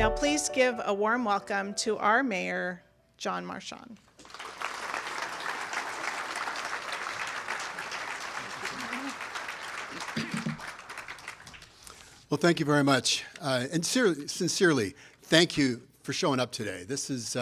Now please give a warm welcome to our Mayor, John Marchand. Well, thank you very much. And sincerely, thank you for showing up today. This is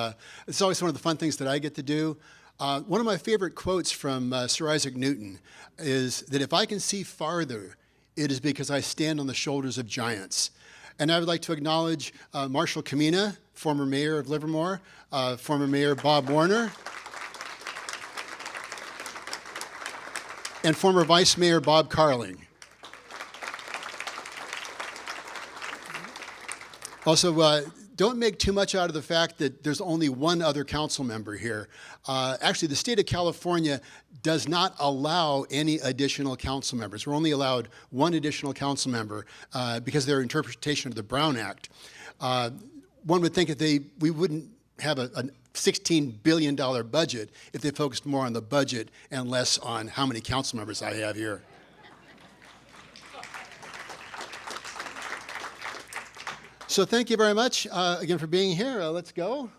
it's always one of the fun things that I get to do. One of my favorite quotes from Sir Isaac Newton is that if I can see farther, it is because I stand on the shoulders of giants. And I would like to acknowledge Marshall Kamina, former mayor of Livermore, former Mayor Bob Warner, and former Vice Mayor Bob Carling. Also, don't make too much out of the fact that there's only one other council member here. Actually, the state of California does not allow any additional council members. We're only allowed one additional council member because of their interpretation of the Brown Act. One would think that we wouldn't have a $16 billion budget if they focused more on the budget and less on how many council members I have here. So thank you very much again for being here. Let's go.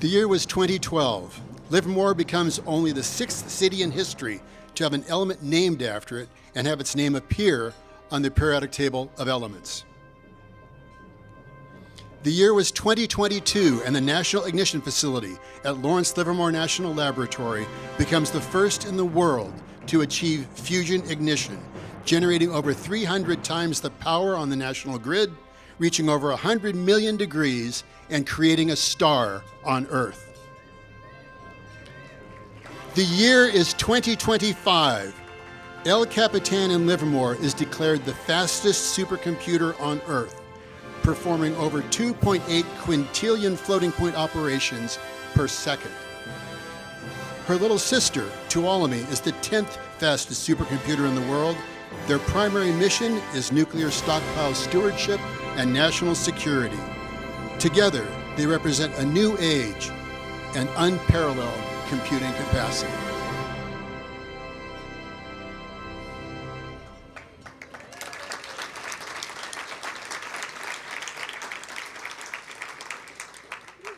The year was 2012. Livermore becomes only the 6th city in history to have an element named after it and have its name appear on the periodic table of elements. The year was 2022, and the National Ignition Facility at Lawrence Livermore National Laboratory becomes the first in the world to achieve fusion ignition, generating over 300 times the power on the national grid, reaching over 100 million degrees and creating a star on Earth. The year is 2025. El Capitan in Livermore is declared the fastest supercomputer on Earth, performing over 2.8 quintillion floating point operations per second. Her little sister, Tuolumne, is the 10th fastest supercomputer in the world. Their primary mission is nuclear stockpile stewardship and national security. Together, they represent a new age and unparalleled computing capacity.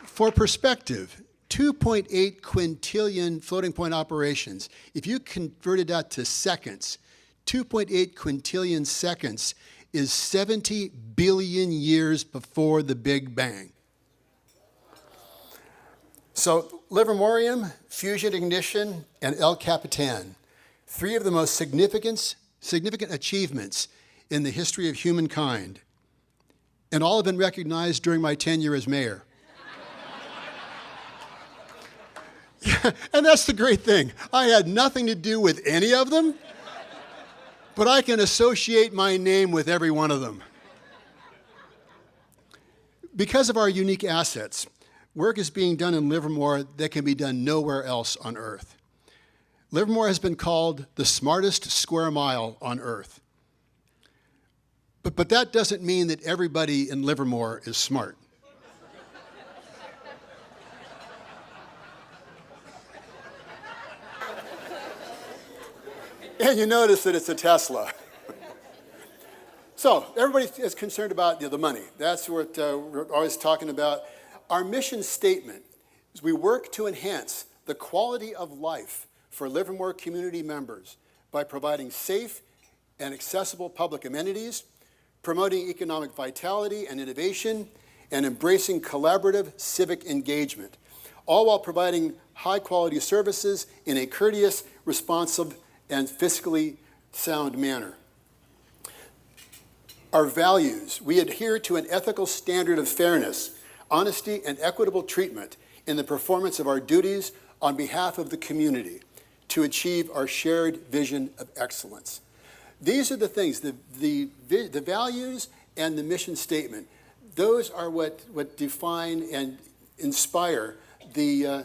For perspective, 2.8 quintillion floating point operations, if you converted that to seconds, 2.8 quintillion seconds is 70 billion years before the Big Bang. So Livermorium, fusion ignition, and El Capitan, 3 of the most significant achievements in the history of humankind, and all have been recognized during my tenure as mayor. And that's the great thing. I had nothing to do with any of them, but I can associate my name with every one of them. Because of our unique assets, work is being done in Livermore that can be done nowhere else on Earth. Livermore has been called the smartest square mile on Earth. But that doesn't mean that everybody in Livermore is smart. And you notice that it's a Tesla. So everybody is concerned about the money. That's what we're always talking about. Our mission statement is we work to enhance the quality of life for Livermore community members by providing safe and accessible public amenities, promoting economic vitality and innovation, and embracing collaborative civic engagement, all while providing high-quality services in a courteous, responsive, and fiscally sound manner. Our values: we adhere to an ethical standard of fairness, honesty, and equitable treatment in the performance of our duties on behalf of the community to achieve our shared vision of excellence. These are the things, the values and the mission statement. Those are what define and inspire the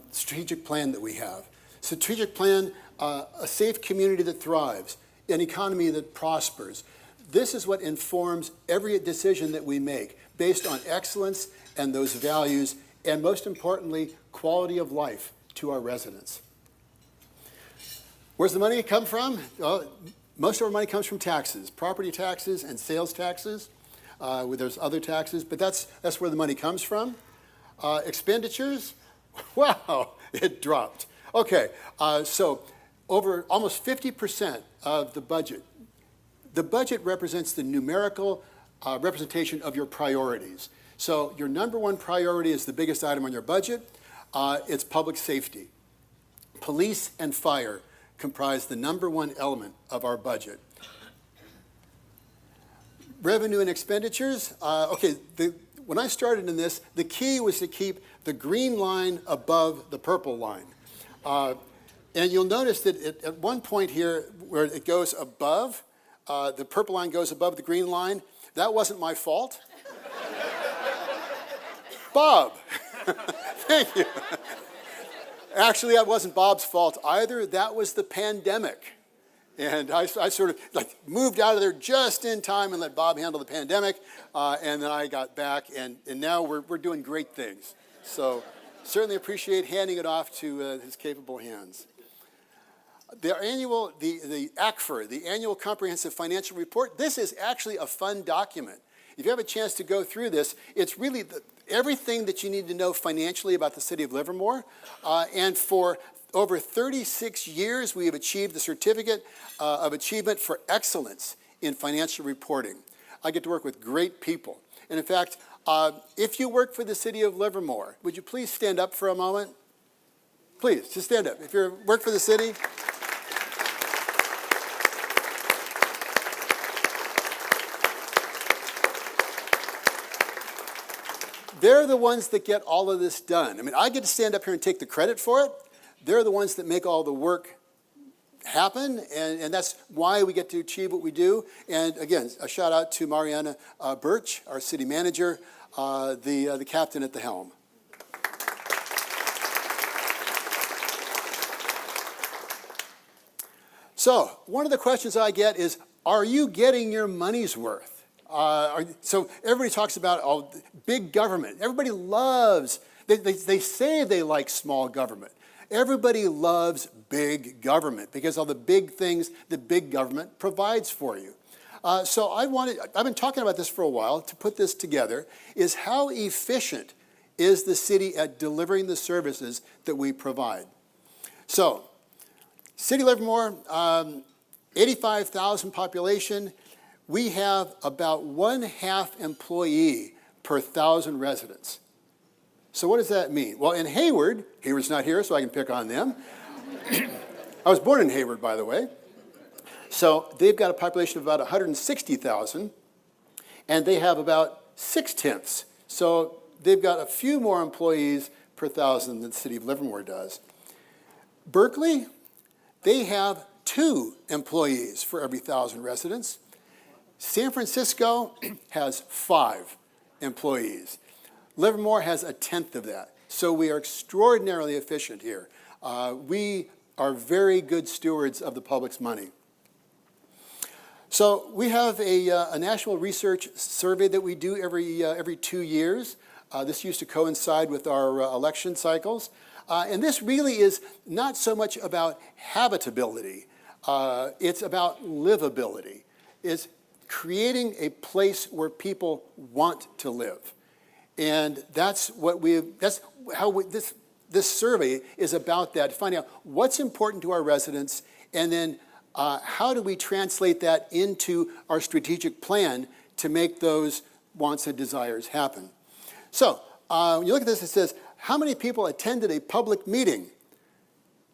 strategic plan that we have. Strategic plan, a safe community that thrives, an economy that prospers. This is what informs every decision that we make based on excellence and those values, and most importantly, quality of life to our residents. Where's the money come from? Well, most of our money comes from taxes, property taxes and sales taxes. where there's other taxes, but that's where the money comes from. Expenditures, wow, it dropped. Okay, so over almost 50% of the budget. The budget represents the numerical representation of your priorities. So your number one priority is the biggest item on your budget. It's public safety. Police and fire comprise the number one element of our budget. Revenue and expenditures. When I started in this, the key was to keep the green line above the purple line. And you'll notice that at one point here where it goes above, the purple line goes above the green line. That wasn't my fault. Bob, thank you. Actually, that wasn't Bob's fault either. That was the pandemic. And I sort of moved out of there just in time and let Bob handle the pandemic. And then I got back, and now we're doing great things. So certainly appreciate handing it off to his capable hands. The ACFR, the Annual Comprehensive Financial Report, this is actually a fun document. If you have a chance to go through this, it's really everything that you need to know financially about the city of Livermore. And for over 36 years, we have achieved the Certificate of Achievement for Excellence in Financial Reporting. I get to work with great people. And in fact, if you work for the city of Livermore, would you please stand up for a moment? Please, just stand up. If you work for the city. They're the ones that get all of this done. I mean, I get to stand up here and take the credit for it. They're the ones that make all the work happen, and that's why we get to achieve what we do. And again, a shout out to Mariana Birch, our city manager, the captain at the helm. So one of the questions I get is, are you getting your money's worth? So everybody talks about big government. Everybody loves, they say they like small government. Everybody loves big government because all the big things that big government provides for you. So I've been talking about this for a while to put this together, is how efficient is the city at delivering the services that we provide. So, City of Livermore, 85,000 population. We have about 1/2 employee per 1,000 residents. So what does that mean? Well, in Hayward, Hayward's not here, so I can pick on them. I was born in Hayward, by the way. So they've got a population of about 160,000, and they have about 6/10. So they've got a few more employees per 1,000 than the city of Livermore does. Berkeley, they have 2 employees for every 1,000 residents. San Francisco has 5 employees. Livermore has 1/10 of that. So we are extraordinarily efficient here. We are very good stewards of the public's money. So we have a national research survey that we do every 2 years. This used to coincide with our election cycles. And this really is not so much about habitability. It's about livability. It's creating a place where people want to live. And that's how this survey is about that, finding out what's important to our residents, and then how do we translate that into our strategic plan to make those wants and desires happen. So when you look at this, it says, how many people attended a public meeting?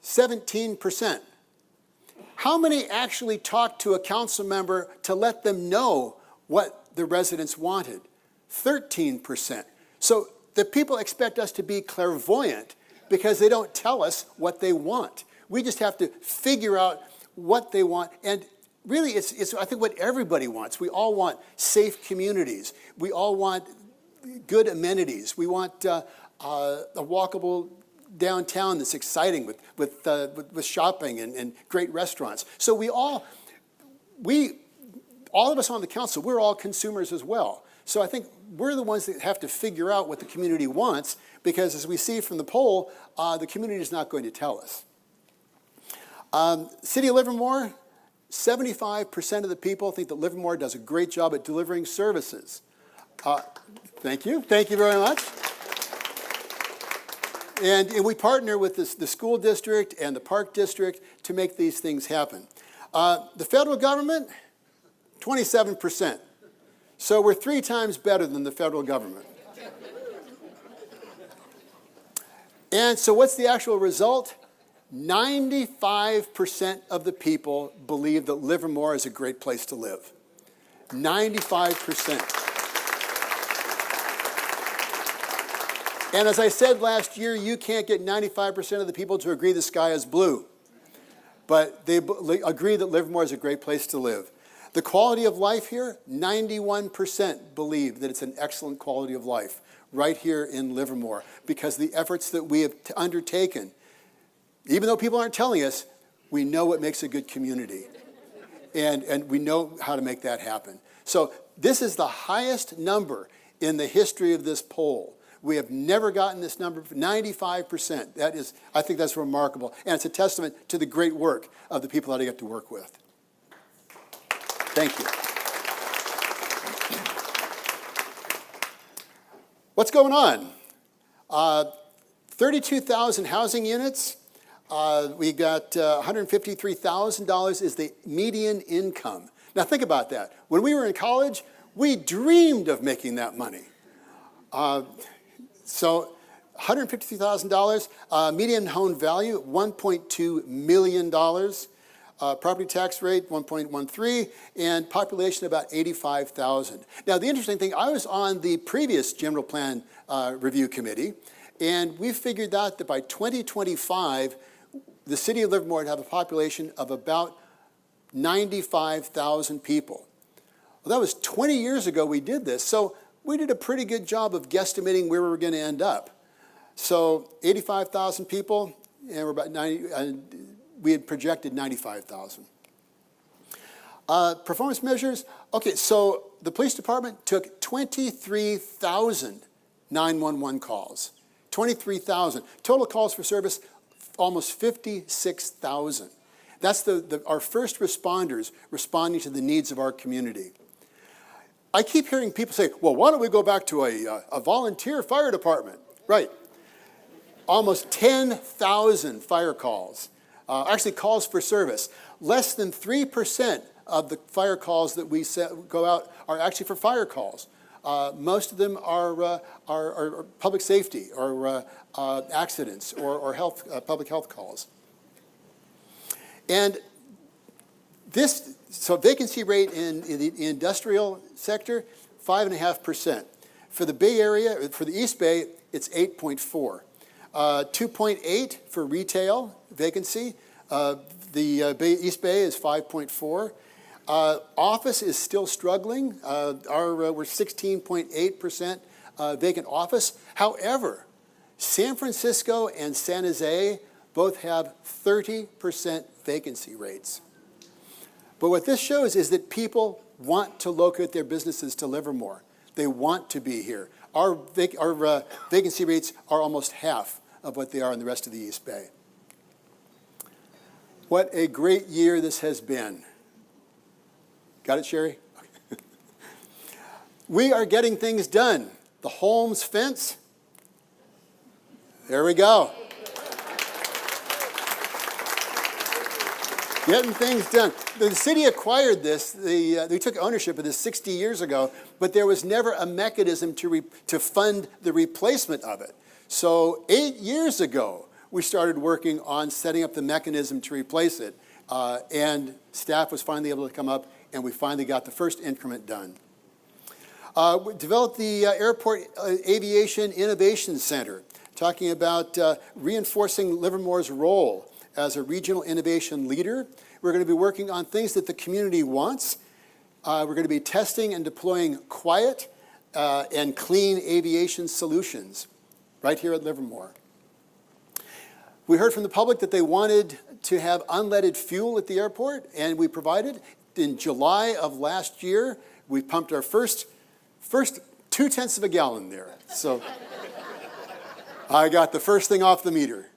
17%. How many actually talked to a council member to let them know what the residents wanted? 13%. So the people expect us to be clairvoyant because they don't tell us what they want. We just have to figure out what they want. And really, it's I think what everybody wants. We all want safe communities. We all want good amenities. We want a walkable downtown that's exciting with shopping and great restaurants. So all of us on the council, we're all consumers as well. So I think we're the ones that have to figure out what the community wants, because as we see from the poll, the community is not going to tell us. City of Livermore, 75% of the people think that Livermore does a great job at delivering services. Thank you. Thank you very much. And we partner with the school district and the park district to make these things happen. The federal government, 27%. So we're 3 times better than the federal government. And so what's the actual result? 95% of the people believe that Livermore is a great place to live. 95%. And as I said last year, you can't get 95% of the people to agree the sky is blue. But they agree that Livermore is a great place to live. The quality of life here, 91% believe that it's an excellent quality of life right here in Livermore because the efforts that we have undertaken, even though people aren't telling us, we know what makes a good community. And we know how to make that happen. So this is the highest number in the history of this poll. We have never gotten this number, 95%. That is, I think that's remarkable. And it's a testament to the great work of the people that I get to work with. Thank you. What's going on? 32,000 housing units. We got $153,000 is the median income. Now think about that. When we were in college, we dreamed of making that money. So $153,000, median home value, $1.2 million, property tax rate, 1.13, and population about 85,000. Now, the interesting thing, I was on the previous general plan review committee, and we figured out that by 2025, the city of Livermore would have a population of about 95,000 people. Well, that was 20 years ago we did this, so we did a pretty good job of guesstimating where we were going to end up. So 85,000 people, and we're about 90, we had projected 95,000. Performance measures, okay, so the police department took 23,000 911 calls. 23,000. Total calls for service, almost 56,000. That's our first responders responding to the needs of our community. I keep hearing people say, well, why don't we go back to a volunteer fire department? Right. Almost 10,000 fire calls, actually calls for service. Less than 3% of the fire calls that we go out are actually for fire calls. Most of them are public safety or accidents or public health calls. And so vacancy rate in the industrial sector, 5.5%. For the Bay Area, for the East Bay, it's 8.4. 2.8 for retail vacancy. The East Bay is 5.4. Office is still struggling. We're 16.8% vacant office. However, San Francisco and San Jose both have 30% vacancy rates. But what this shows is that people want to locate their businesses to Livermore. They want to be here. Our vacancy rates are almost half of what they are in the rest of the East Bay. What a great year this has been. Got it, Sherry? We are getting things done. The Holmes fence, there we go. Getting things done. The city acquired this. They took ownership of this 60 years ago, but there was never a mechanism to fund the replacement of it. So 8 years ago, we started working on setting up the mechanism to replace it, and staff was finally able to come up, and we finally got the first increment done. We developed the Airport Aviation Innovation Center, talking about reinforcing Livermore's role as a regional innovation leader. We're going to be working on things that the community wants. We're going to be testing and deploying quiet and clean aviation solutions right here at Livermore. We heard from the public that they wanted to have unleaded fuel at the airport, and we provided. In July of last year, we pumped our first 0.2 of a gallon there. So I got the first thing off the meter.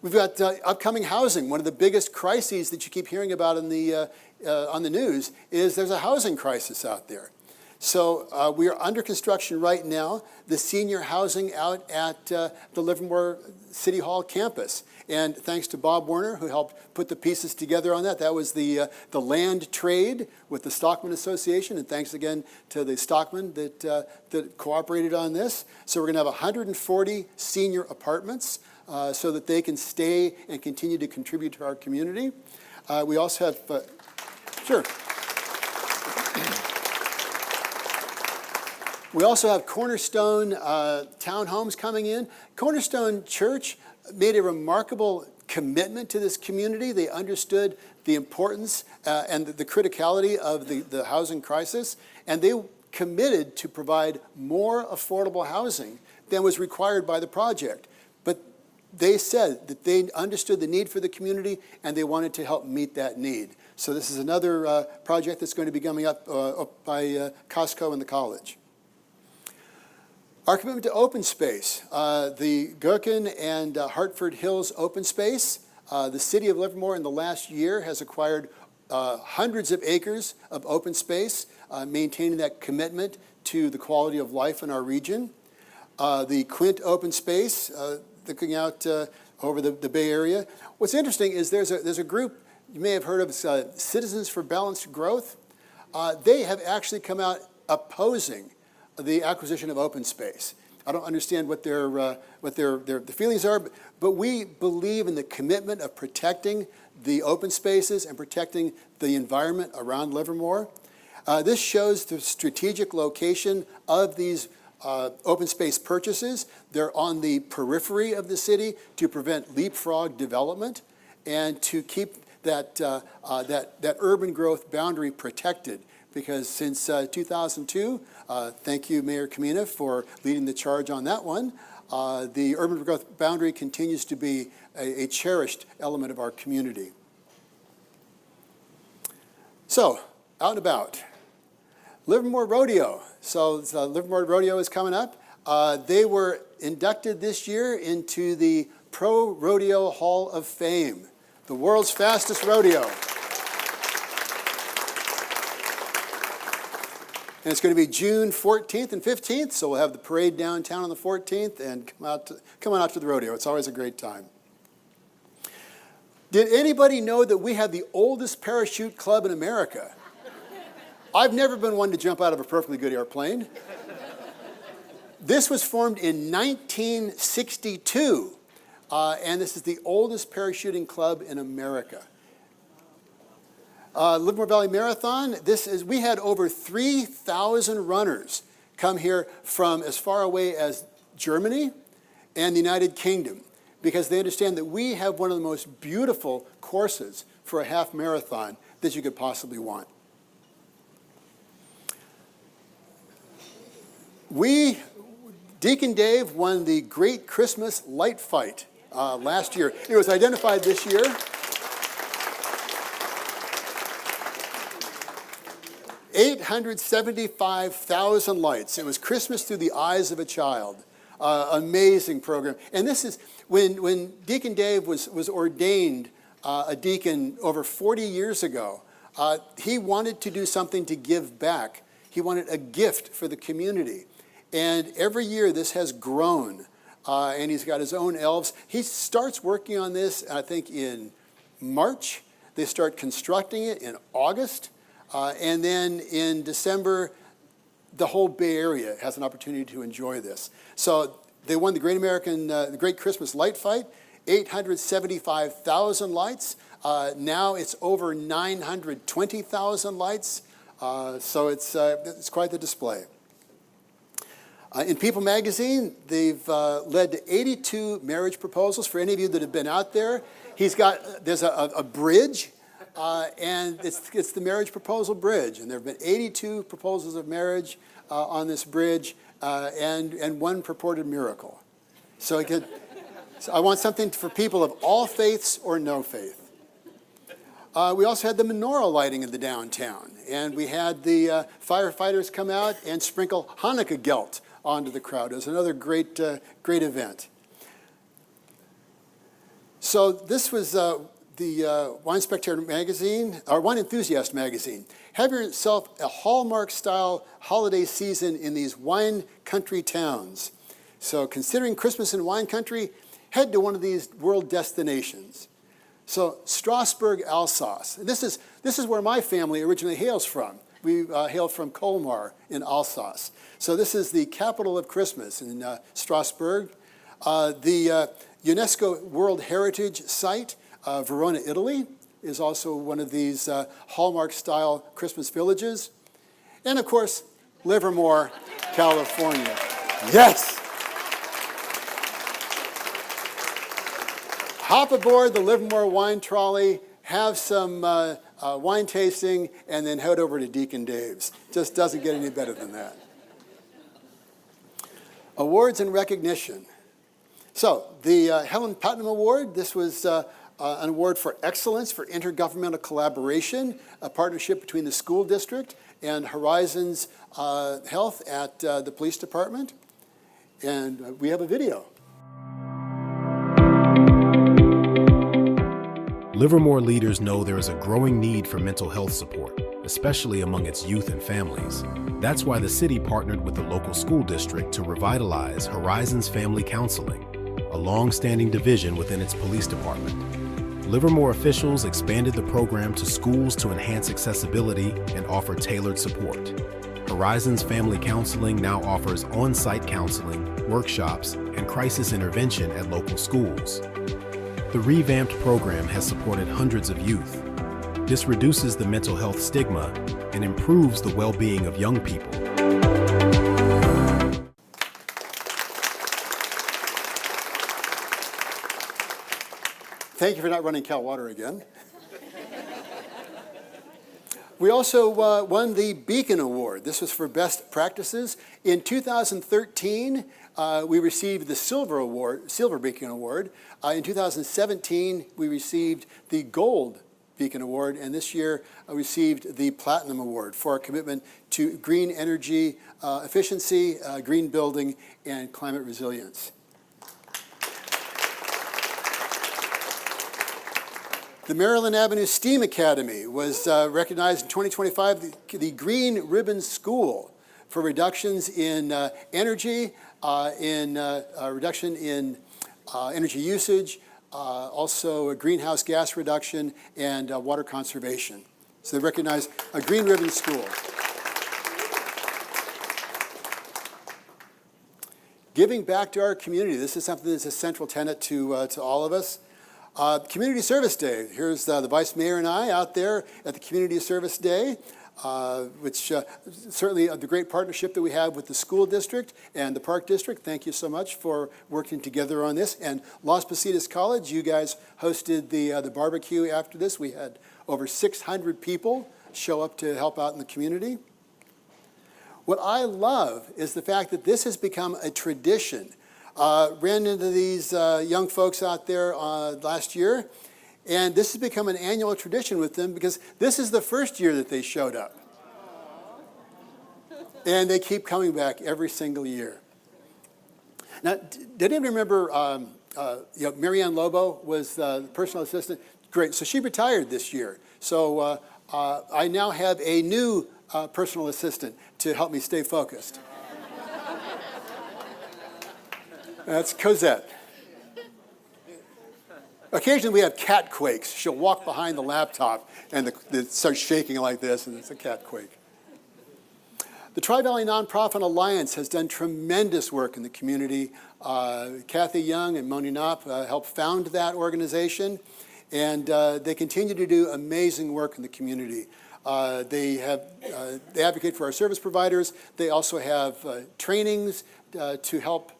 We've got upcoming housing. One of the biggest crises that you keep hearing about on the news is there's a housing crisis out there. So we are under construction right now, the senior housing out at the Livermore City Hall campus. And thanks to Bob Werner, who helped put the pieces together on that. That was the land trade with the Stockman Association. And thanks again to the Stockman that cooperated on this. So we're going to have 140 senior apartments so that they can stay and continue to contribute to our community. We also have, sure. We also have Cornerstone townhomes coming in. Cornerstone Church made a remarkable commitment to this community. They understood the importance and the criticality of the housing crisis, and they committed to provide more affordable housing than was required by the project. But they said that they understood the need for the community, and they wanted to help meet that need. So this is another project that's going to be coming up by Costco and the college. Our commitment to open space, the Gherkin and Hartford Hills open space. The city of Livermore in the last year has acquired hundreds of acres of open space, maintaining that commitment to the quality of life in our region. The Quint open space, looking out over the Bay Area. What's interesting is there's a group, you may have heard of, Citizens for Balanced Growth. They have actually come out opposing the acquisition of open space. I don't understand what their feelings are, but we believe in the commitment of protecting the open spaces and protecting the environment around Livermore. This shows the strategic location of these open space purchases. They're on the periphery of the city to prevent leapfrog development and to keep that urban growth boundary protected. Because since 2002, thank you, Mayor Kamina, for leading the charge on that one, the urban growth boundary continues to be a cherished element of our community. So, out and about. Livermore Rodeo. So Livermore Rodeo is coming up. They were inducted this year into the Pro Rodeo Hall of Fame, the world's fastest rodeo. And it's going to be June 14th and 15th, so we'll have the parade downtown on the 14th and come on out to the rodeo. It's always a great time. Did anybody know that we have the oldest parachute club in America? I've never been one to jump out of a perfectly good airplane. This was formed in 1962, and this is the oldest parachuting club in America. Livermore Valley Marathon, we had over 3,000 runners come here from as far away as Germany and the United Kingdom because they understand that we have one of the most beautiful courses for a half marathon that you could possibly want. Deacon Dave won the Great Christmas Light Fight last year. It was identified this year. 875,000 lights. It was Christmas through the eyes of a child. Amazing program. And this is, when Deacon Dave was ordained a deacon over 40 years ago, he wanted to do something to give back. He wanted a gift for the community. And every year this has grown. And he's got his own elves. He starts working on this, I think, in March. They start constructing it in August. And then in December, the whole Bay Area has an opportunity to enjoy this. So they won the the Great Christmas Light Fight, 875,000 lights. Now it's over 920,000 lights. So it's quite the display. In People magazine, they've led to 82 marriage proposals. For any of you that have been out there, there's a bridge. And it's the marriage proposal bridge. And there have been 82 proposals of marriage on this bridge and one purported miracle. So I want something for people of all faiths or no faith. We also had the menorah lighting in the downtown. And we had the firefighters come out and sprinkle Hanukkah gelt onto the crowd. It was another great event. So this was the Wine Spectator magazine, or Wine Enthusiast magazine. Have yourself a Hallmark-style holiday season in these wine country towns. So considering Christmas in wine country, head to one of these world destinations. So Strasbourg, Alsace. This is where my family originally hails from. We hail from Colmar in Alsace. So this is the capital of Christmas in Strasbourg. The UNESCO World Heritage Site, Verona, Italy, is also one of these Hallmark-style Christmas villages. And of course, Livermore, California. Yes! Hop aboard the Livermore wine trolley, have some wine tasting, and then head over to Deacon Dave's. Just doesn't get any better than that. Awards and recognition. So the Helen Putnam Award, this was an award for excellence for intergovernmental collaboration, a partnership between the school district and Horizons Health at the police department. And we have a video. Livermore leaders know there is a growing need for mental health support, especially among its youth and families. That's why the city partnered with the local school district to revitalize Horizons Family Counseling, a long-standing division within its police department. Livermore officials expanded the program to schools to enhance accessibility and offer tailored support. Horizons Family Counseling now offers on-site counseling, workshops, and crisis intervention at local schools. The revamped program has supported hundreds of youth. This reduces the mental health stigma and improves the well-being of young people. Thank you for not running Cal Water again. We also won the Beacon Award. This was for best practices. In 2013, we received the Silver Beacon Award. In 2017, we received the Gold Beacon Award, and this year I received the Platinum Award for our commitment to green energy efficiency, green building, and climate resilience. The Maryland Avenue STEAM Academy was recognized in 2025 the Green Ribbon School for reductions in energy, reduction in energy usage, also a greenhouse gas reduction, and water conservation. So they recognize a Green Ribbon School. Giving back to our community. This is something that's a central tenet to all of us. Community Service Day. Here's the Vice Mayor and I out there at the Community Service Day, which certainly the great partnership that we have with the school district and the park district. Thank you so much for working together on this. And Las Positas College, you guys hosted the barbecue after this. We had over 600 people show up to help out in the community. What I love is the fact that this has become a tradition. Ran into these young folks out there last year, and this has become an annual tradition with them because this is the first year that they showed up. And they keep coming back every single year. Now, did anyone remember, Marianne Lobo was the personal assistant? Great, so she retired this year. So I now have a new personal assistant to help me stay focused. That's Cosette. Occasionally we have cat quakes. She'll walk behind the laptop and it starts shaking like this, and it's a cat quake. The Tri-Valley Nonprofit Alliance has done tremendous work in the community. Kathy Young and Moni Knopp helped found that organization, and they continue to do amazing work in the community. They advocate for our service providers. They also have trainings to help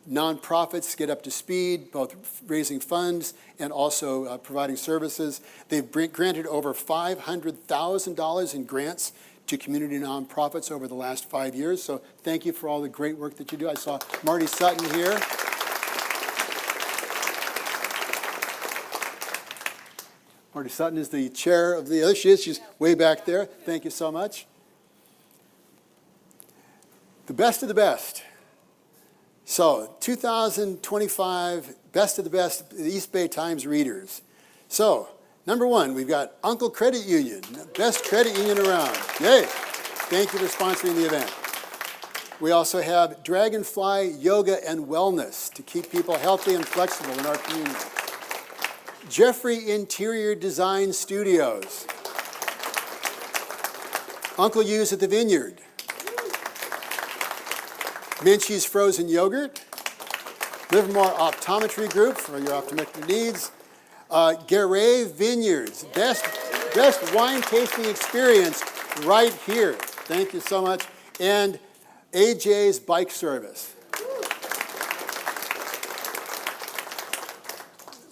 nonprofits get up to speed, both raising funds and also providing services. They've granted over $500,000 in grants to community nonprofits over the last 5 years. So thank you for all the great work that you do. I saw Marty Sutton here. Marty Sutton is the chair of the other. She's way back there. Thank you so much. The best of the best. So 2025 Best of the Best East Bay Times readers. So, number one, we've got Uncle Credit Union, best credit union around. Yay! Thank you for sponsoring the event. We also have Dragonfly Yoga and Wellness to keep people healthy and flexible in our community. Jeffrey Interior Design Studios. Uncle U's at the Vineyard. Minchie's Frozen Yogurt. Livermore Optometry Group for your optometric needs. Garre Vineyards, best wine tasting experience right here. Thank you so much. And AJ's Bike Service.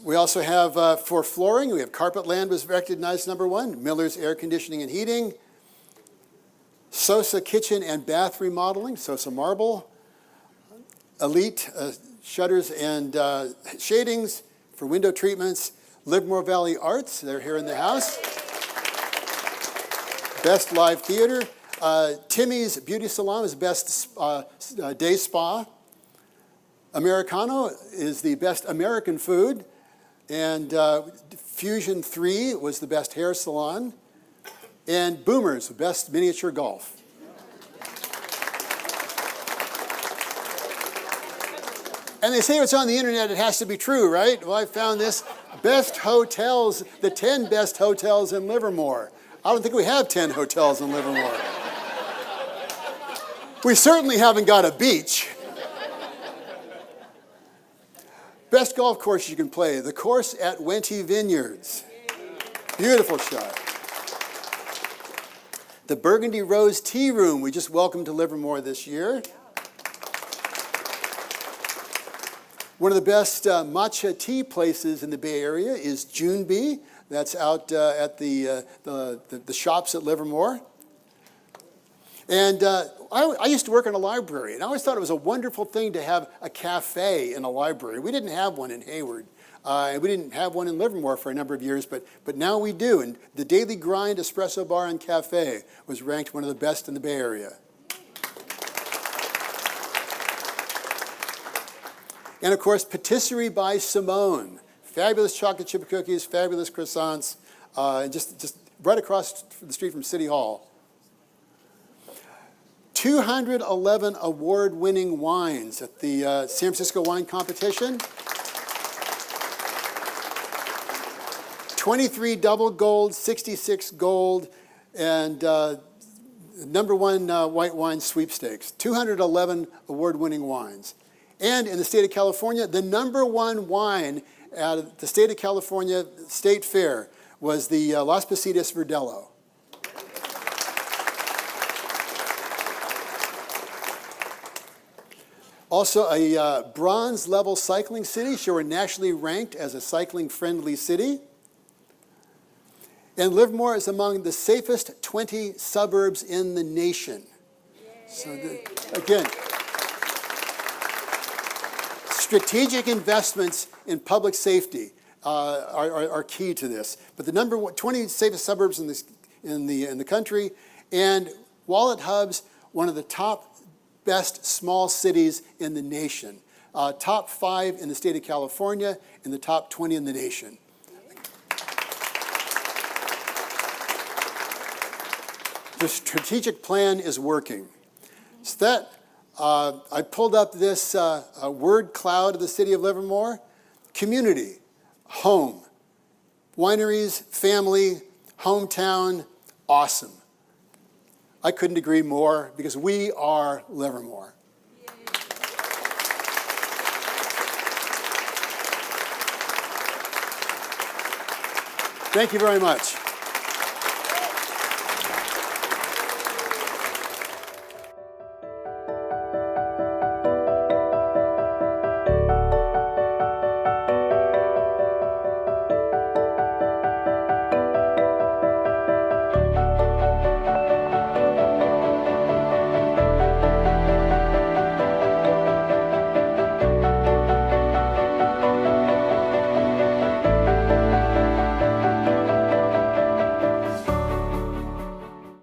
We also have, for flooring, we have Carpetland was recognized number one, Miller's Air Conditioning and Heating, Sosa Kitchen and Bath Remodeling, Sosa Marble, Elite Shutters and Shadings for window treatments, Livermore Valley Arts, they're here in the house, Best Live Theater, Timmy's Beauty Salon is best day spa, Americano is the best American food, and Fusion 3 was the best hair salon, and Boomers, the best miniature golf. And they say it's on the internet, it has to be true, right? Well, I found this, best hotels, the 10 best hotels in Livermore. I don't think we have 10 hotels in Livermore. We certainly haven't got a beach. Best golf course you can play, the course at Wenty Vineyards. Beautiful shot. The Burgundy Rose Tea Room, we just welcomed to Livermore this year. One of the best matcha tea places in the Bay Area is Junebee. That's out at the shops at Livermore. And I used to work in a library, and I always thought it was a wonderful thing to have a cafe in a library. We didn't have one in Hayward, and we didn't have one in Livermore for a number of years, but now we do. And the Daily Grind Espresso Bar and Cafe was ranked one of the best in the Bay Area. And of course, Patisserie by Simone. Fabulous chocolate chip cookies, fabulous croissants, and just right across the street from City Hall. 211 award-winning wines at the San Francisco Wine Competition. 23 double gold, 66 gold, and number one white wine sweepstakes. 211 award-winning wines. And in the state of California, the number one wine at the state of California State Fair was the Las Positas Verdelho. Also a bronze level cycling city, so we're nationally ranked as a cycling friendly city. And Livermore is among the safest 20 suburbs in the nation. So again, strategic investments in public safety are key to this. But the number 20 safest suburbs in the country, and Wallet Hub's one of the top best small cities in the nation. Top 5 in the state of California, and the top 20 in the nation. The strategic plan is working. So that, I pulled up this word cloud of the city of Livermore. Community, home, wineries, family, hometown, awesome. I couldn't agree more because we are Livermore. Thank you very much.